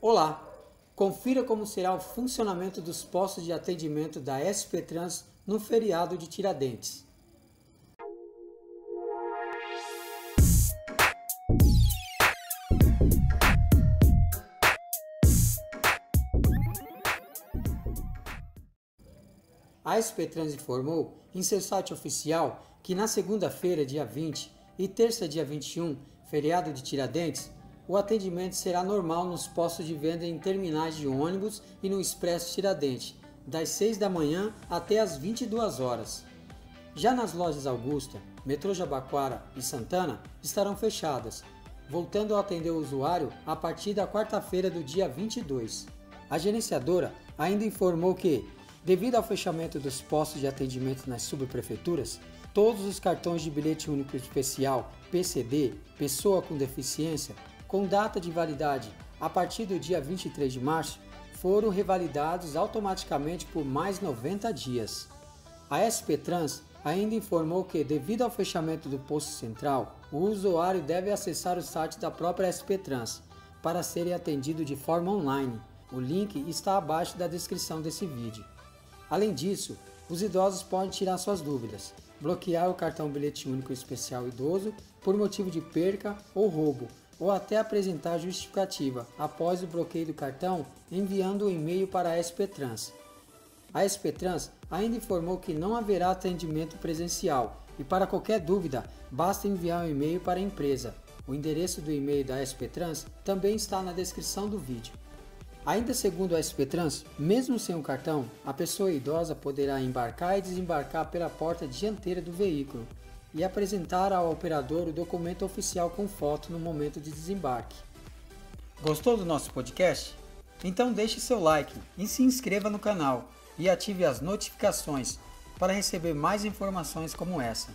Olá! Confira como será o funcionamento dos postos de atendimento da SP Trans no feriado de Tiradentes. A SP Trans informou em seu site oficial que na segunda-feira, dia 20, e terça, dia 21, feriado de Tiradentes, o atendimento será normal nos postos de venda em terminais de ônibus e no Expresso Tiradentes, das 6 da manhã até as 22 horas. Já nas lojas Augusta, Metrô Jabaquara e Santana estarão fechadas, voltando a atender o usuário a partir da quarta-feira do dia 22. A gerenciadora ainda informou que, devido ao fechamento dos postos de atendimento nas subprefeituras, todos os cartões de bilhete único especial PCD, pessoa com deficiência, com data de validade a partir do dia 23 de março, foram revalidados automaticamente por mais 90 dias. A SP Trans ainda informou que, devido ao fechamento do posto central, o usuário deve acessar o site da própria SP Trans para ser atendido de forma online. O link está abaixo da descrição desse vídeo. Além disso, os idosos podem tirar suas dúvidas, bloquear o cartão bilhete único especial idoso por motivo de perca ou roubo, ou até apresentar justificativa após o bloqueio do cartão enviando o e-mail para a SP Trans. A SP Trans ainda informou que não haverá atendimento presencial e, para qualquer dúvida, basta enviar um e-mail para a empresa. O endereço do e-mail da SP Trans também está na descrição do vídeo. Ainda segundo a SP Trans, mesmo sem o cartão, a pessoa idosa poderá embarcar e desembarcar pela porta dianteira do veículo e apresentar ao operador o documento oficial com foto no momento de desembarque. Gostou do nosso podcast? Então deixe seu like e se inscreva no canal e ative as notificações para receber mais informações como essa.